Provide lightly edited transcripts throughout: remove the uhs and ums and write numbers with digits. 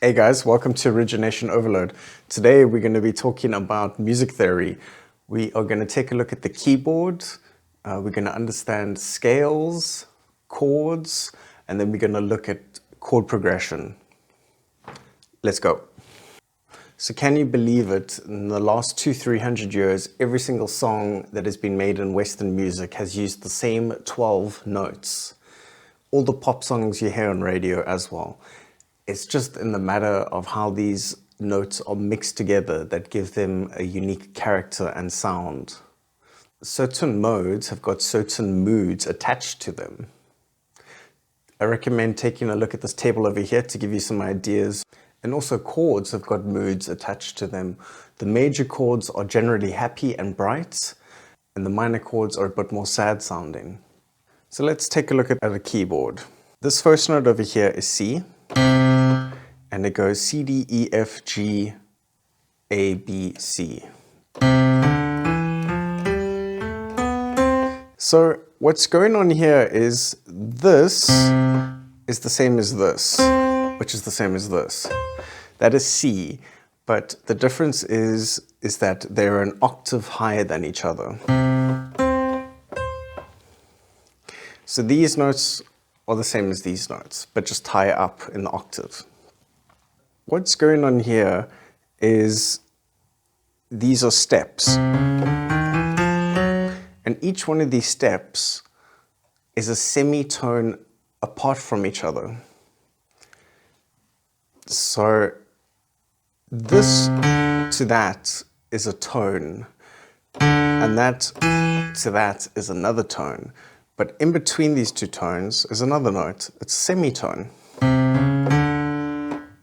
Hey guys, welcome to Origination Overload. Today we're going to be talking about music theory. We are going to take a look at the keyboard, we're going to understand scales, chords, and then we're going to look at chord progression. Let's go. So can you believe it, in the last 200-300 years, every single song that has been made in Western music has used the same 12 notes. All the pop songs you hear on radio as well. It's just in the matter of how these notes are mixed together that give them a unique character and sound. Certain modes have got certain moods attached to them. I recommend taking a look at this table over here to give you some ideas. And also chords have got moods attached to them. The major chords are generally happy and bright, and the minor chords are a bit more sad sounding. So let's take a look at a keyboard. This first note over here is C. And it goes C, D, E, F, G, A, B, C. So what's going on here is this is the same as this, which is the same as this. That is C, but the difference is that they're an octave higher than each other. So these notes are the same as these notes, but just higher up in the octave. What's going on here is these are steps. And each one of these steps is a semitone apart from each other. So this to that is a tone, and that to that is another tone. But in between these two tones is another note. It's a semitone.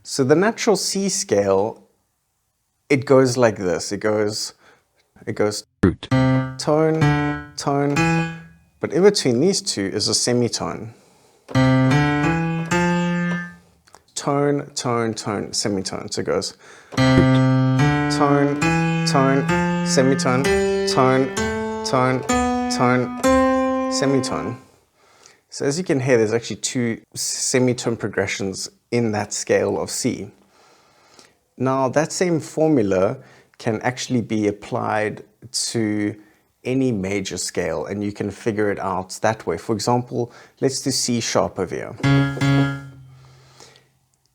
So the natural C scale, it goes like this. It goes root, tone, tone, but in between these two is a semitone. Tone, tone, tone, semitone. So it goes tone, tone, semitone, tone, tone, tone, semitone. So as you can hear, there's actually two semitone progressions in that scale of C. Now that same formula can actually be applied to any major scale, and you can figure it out that way. For example, let's do C sharp over here.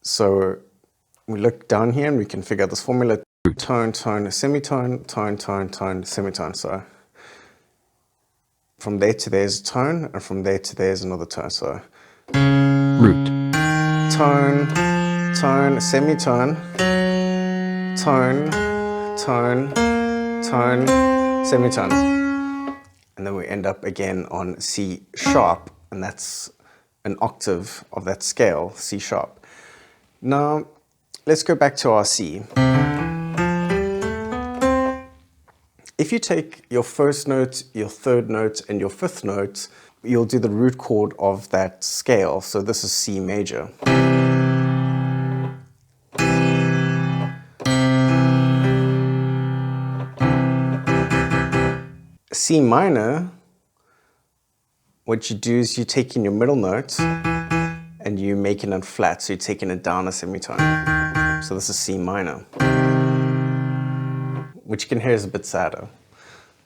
So we look down here and we can figure out this formula: tone, tone, semitone, tone, tone, tone, semitone. So from there to there is a tone, and from there to there is another tone. So root, tone, tone, semitone, tone, tone, tone, semitone. And then we end up again on C sharp, and that's an octave of that scale, C sharp. Now, let's go back to our C. If you take your first note, your third note, and your fifth note, you'll do the root chord of that scale. So this is C major. C minor, what you do is you take in your middle note and you making it flat, so you're taking it down a semitone. So this is C minor, which you can hear is a bit sadder.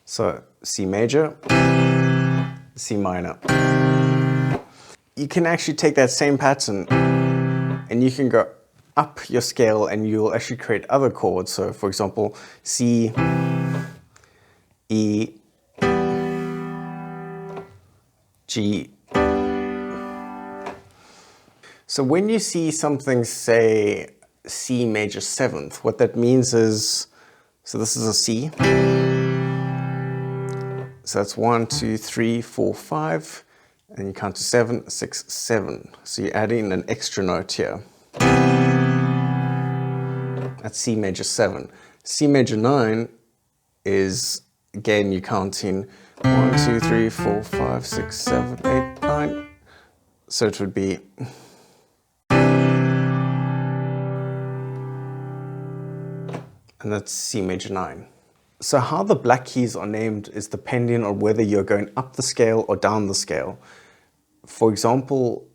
So C major, C minor. You can actually take that same pattern and you can go up your scale and you'll actually create other chords. So for example, C, E, G. So when you see something say C major 7th, what that means is, so this is a C. So that's 1, 2, 3, 4, 5, and you count to 7, 6, 7. So you're adding an extra note here. That's C major 7. C major 9 is, again, you're counting 1, 2, 3, 4, 5, 6, 7, 8, 9. So it would be, and that's C major 9. So how the black keys are named is depending on whether you're going up the scale or down the scale. For example,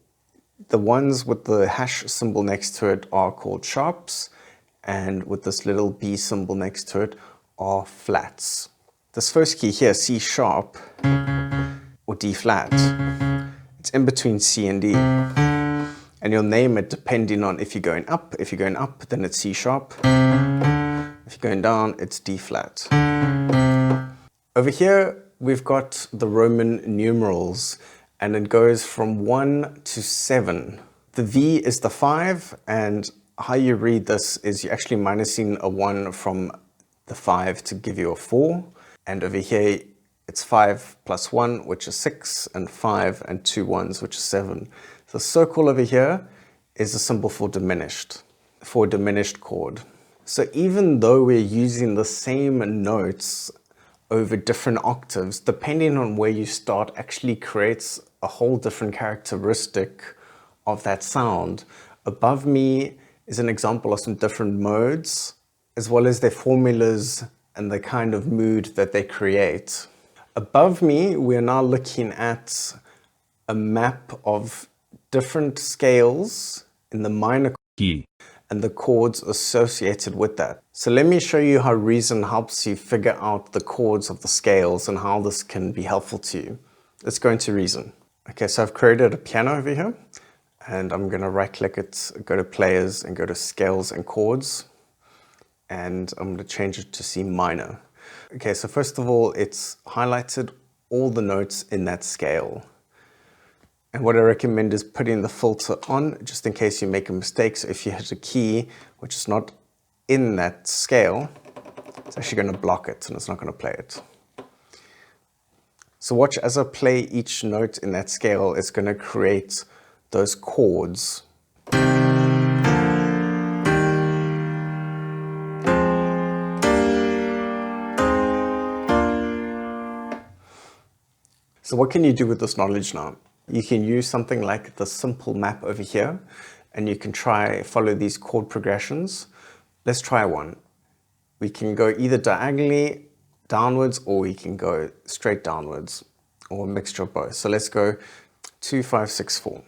The ones with the hash symbol next to it are called sharps, and with this little B symbol next to it are flats. This first key here, C sharp or D flat, it's in between C and D. And you'll name it depending on if you're going up. If you're going up, then it's C sharp. If you're going down, it's D flat. Over here, we've got the Roman numerals, and it goes from 1 to 7. The V is the 5, and how you read this is you're actually minusing a 1 from the 5 to give you a 4. And over here, it's 5 plus 1, which is 6, and 5 and 2 ones, which is 7. The circle over here is a symbol for a diminished chord. So even though we're using the same notes over different octaves, depending on where you start actually creates a whole different characteristic of that sound. Above me is an example of some different modes, as well as their formulas and the kind of mood that they create. Above me, we are now looking at a map of different scales in the minor key, and the chords associated with that. So let me show you how Reason helps you figure out the chords of the scales and how this can be helpful to you. Let's go into Reason. Okay, so I've created a piano over here, and I'm going to right click it, go to Players and go to Scales and Chords, and I'm going to change it to C minor. Okay, so first of all, it's highlighted all the notes in that scale. And what I recommend is putting the filter on just in case you make a mistake. So if you hit a key which is not in that scale, it's actually going to block it and it's not going to play it. So watch as I play each note in that scale, it's going to create those chords. So what can you do with this knowledge now? You can use something like the simple map over here, and you can follow these chord progressions. Let's try one. We can go either diagonally downwards, or we can go straight downwards, or a mixture of both. So let's go 2, 5, 6, 4.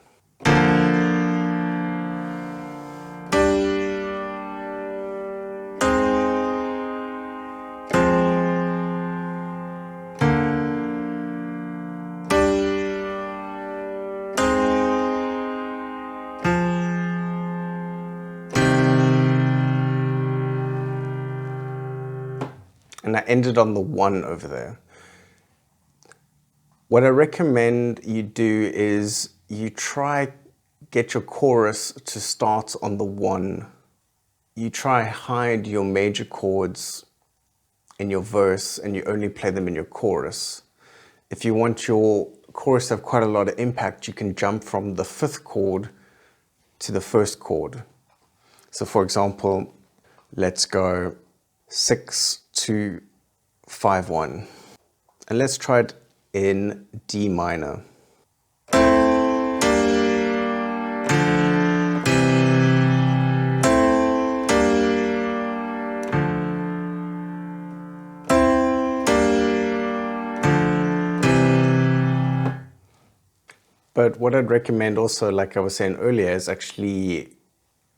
And I ended on the 1 over there. What I recommend you do is you get your chorus to start on the 1. You try hide your major chords in your verse and you only play them in your chorus. If you want your chorus to have quite a lot of impact, you can jump from the 5th chord to the 1st chord. So for example, let's go 6, 2, 5, 1. And let's try it in D minor. But what I'd recommend also, like I was saying earlier, is actually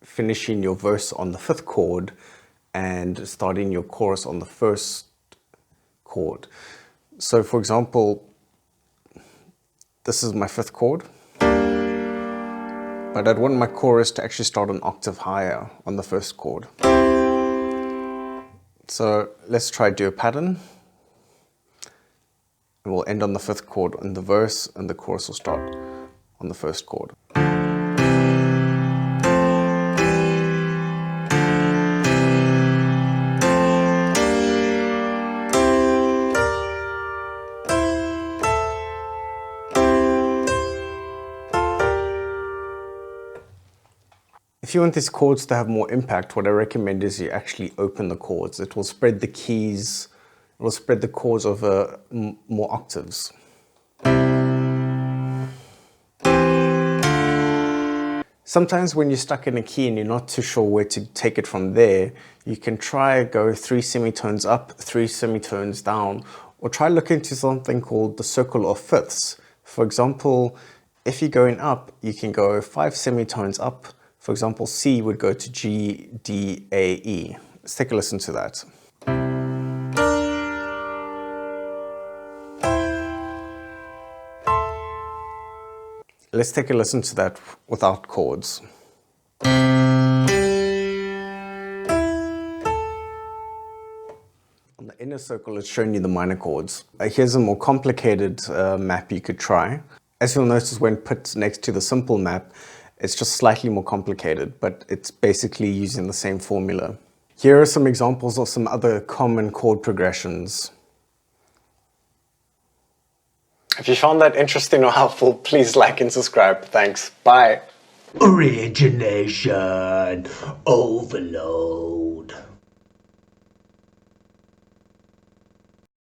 finishing your verse on the 5th chord and starting your chorus on the 1st chord. So for example, this is my 5th chord, but I'd want my chorus to actually start an octave higher on the 1st chord. So let's try do a pattern. And we'll end on the 5th chord in the verse, and the chorus will start on the 1st chord. If you want these chords to have more impact, what I recommend is you actually open the chords. It will spread the keys, it will spread the chords over more octaves. Sometimes when you're stuck in a key and you're not too sure where to take it from there, you can try go 3 semitones up, 3 semitones down, or try look into something called the circle of fifths. For example, If you're going up, you can go 5 semitones up. For example, C would go to G, D, A, E. Let's take a listen to that. Let's take a listen to that without chords. On the inner circle, it's showing you the minor chords. Here's a more complicated map you could try. As you'll notice when put next to the simple map, it's just slightly more complicated, but it's basically using the same formula. Here are some examples of some other common chord progressions. If you found that interesting or helpful, please like and subscribe. Thanks. Bye. Origination overload.